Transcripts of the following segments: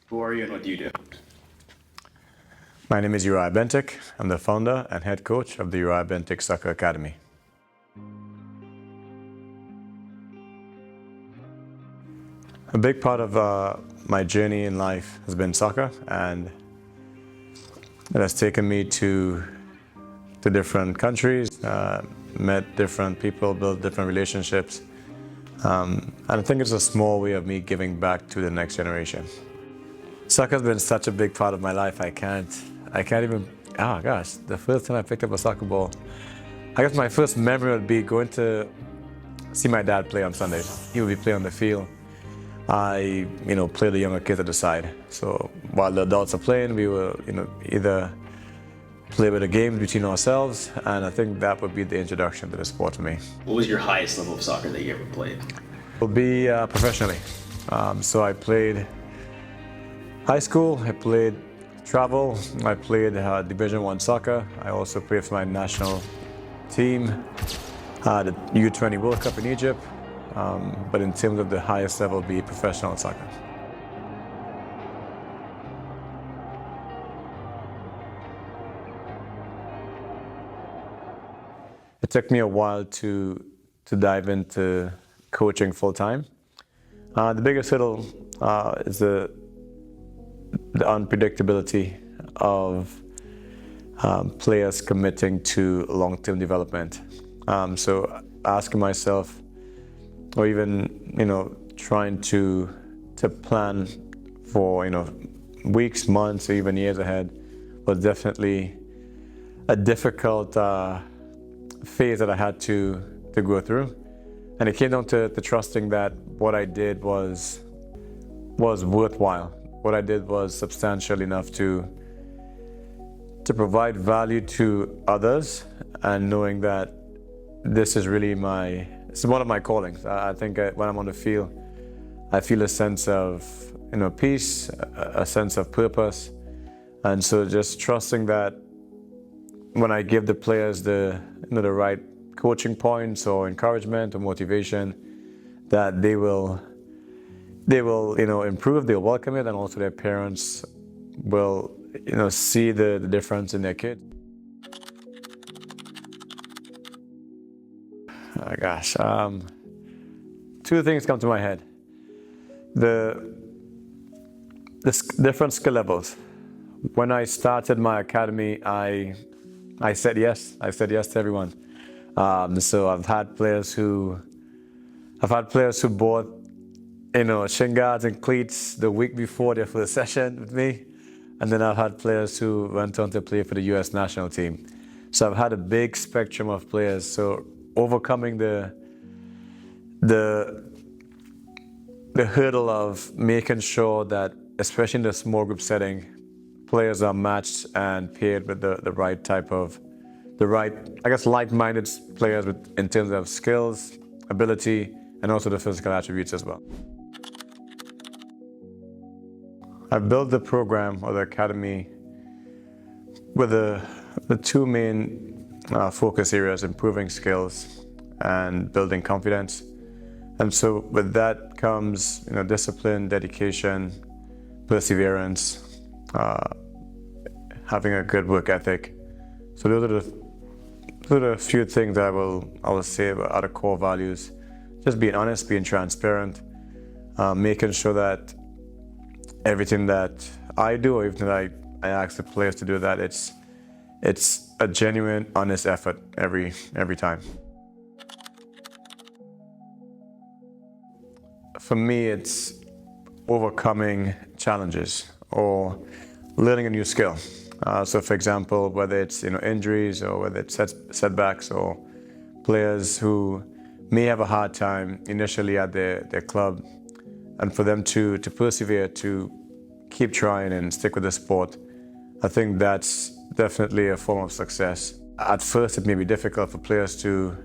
Who are you and what do you do? My name is Uriah. I'm the founder and head coach of the Uriah Soccer Academy. A big part of my journey in life has been soccer, and it has taken me to different countries, met different people, built different relationships. And I think it's a small way of me giving back to the next generation. Soccer has been such a big part of my life. I can't even, oh gosh, the first time I picked up a soccer ball, I guess my first memory would be going to see my dad play on Sundays. He would be playing on the field. I, play the younger kids at the side. So while the adults are playing, we will, either play with the games between ourselves, and I think that would be the introduction to the sport for me. What was your highest level of soccer that you ever played? It would be professionally. So I played high school, I played travel, I played Division I soccer. I also played for my national team, the U20 World Cup in Egypt. But in terms of the highest level, be professional soccer. It took me a while to dive into coaching full time. The biggest hurdle is the unpredictability of players committing to long-term development. So asking myself, or even trying to plan for weeks, months, or even years ahead was definitely a difficult phase that I had to go through. And it came down to trusting that what I did was worthwhile. What I did was substantial enough to provide value to others, and knowing that this is really it's one of my callings. I think when I'm on the field, I feel a sense of peace, a sense of purpose, and so just trusting that when I give the players the right coaching points or encouragement or motivation, that they will improve, they'll welcome it, and also their parents will see the difference in their kids. Oh gosh, two things come to my head. The different skill levels. When I started my academy, I said yes. I said yes to everyone. So I've had players who bought shin guards and cleats the week before their first session with me, and then I've had players who went on to play for the U.S. national team. So I've had a big spectrum of players. So overcoming the hurdle of making sure that, especially in the small group setting, players are matched and paired with the right type of, like-minded players in terms of skills, ability, and also the physical attributes as well. I've built the program or the academy with the two main focus areas: improving skills and building confidence. And so with that comes discipline, dedication, perseverance, having a good work ethic. So those are the few things that I will say are the core values. Just being honest, being transparent, making sure that everything that I do, or even that I ask the players to do, that it's a genuine, honest effort every time. For me, it's overcoming challenges or learning a new skill. So for example, whether it's injuries, or whether it's setbacks, or players who may have a hard time initially at their club, and for them to persevere, to keep trying and stick with the sport, I think that's definitely a form of success. At first, it may be difficult for players to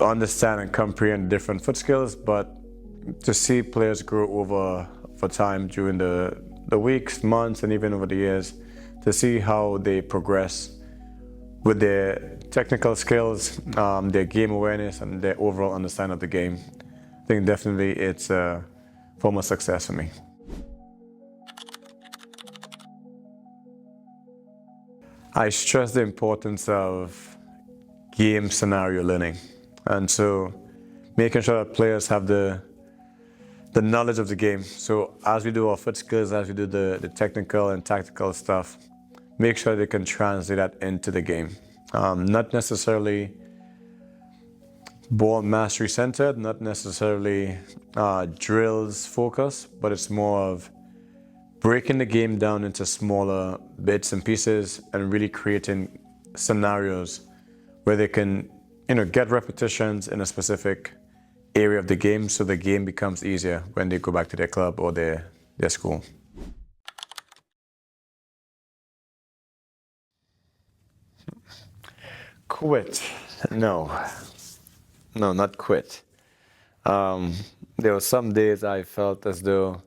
understand and comprehend different foot skills, but to see players grow over time during the weeks, months, and even over the years, to see how they progress with their technical skills, their game awareness, and their overall understanding of the game, I think definitely it's a form of success for me. I stress the importance of game scenario learning. And so making sure that players have the knowledge of the game. So as we do our foot skills, as we do the technical and tactical stuff, make sure they can translate that into the game. Not necessarily ball mastery centered, not necessarily drills focused, but it's more of breaking the game down into smaller bits and pieces and really creating scenarios where they can, get repetitions in a specific area of the game, so the game becomes easier when they go back to their club or their school. Quit? No, not quit. There were some days I felt as though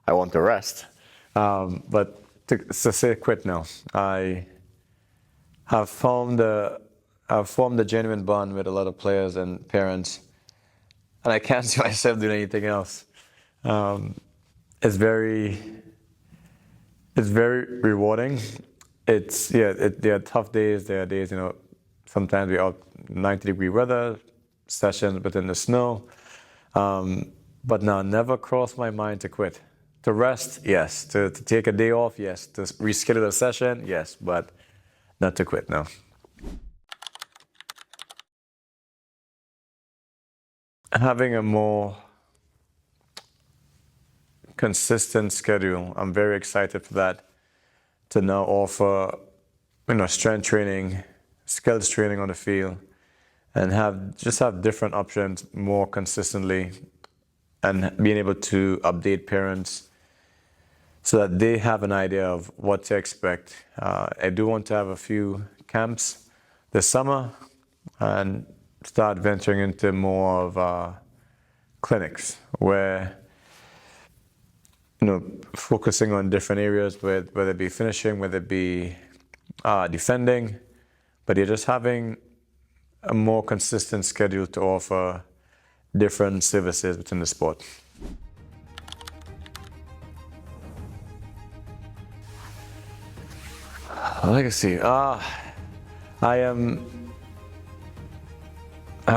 I want to rest, but to say quit, no. I have formed a genuine bond with a lot of players and parents, and I can't see myself doing anything else. It's very rewarding. There are tough days. There are days, sometimes we're out 90-degree weather, sessions within the snow. But now, never crossed my mind to quit. To rest, yes. To take a day off, yes. To reschedule a session, yes. But not to quit, no. Having a more consistent schedule, I'm very excited for that. To now offer, strength training, skills training on the field, and have different options more consistently, and being able to update parents so that they have an idea of what to expect. I do want to have a few camps this summer and start venturing into more of clinics where, focusing on different areas, whether it be finishing, whether it be defending, but you're just having a more consistent schedule to offer different services within the sport. Legacy. I've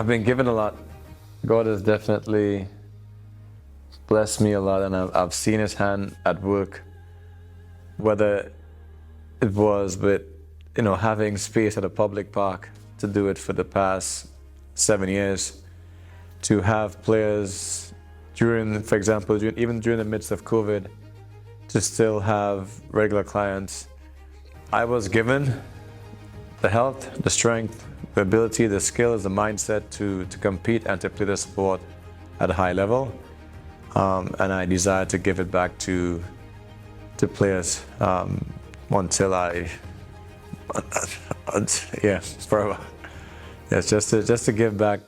been given a lot. God has definitely blessed me a lot, and I've seen His hand at work, whether it was with, having space at a public park to do it for the past 7 years, to have players for example, even during the midst of COVID, to still have regular clients. I was given the health, the strength, the ability, the skills, the mindset to compete and to play the sport at a high level. And I desire to give it back to players until forever. Yes, just to give back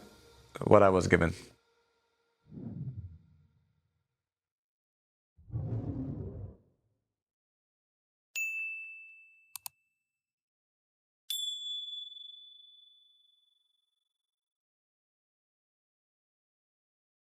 what I was given.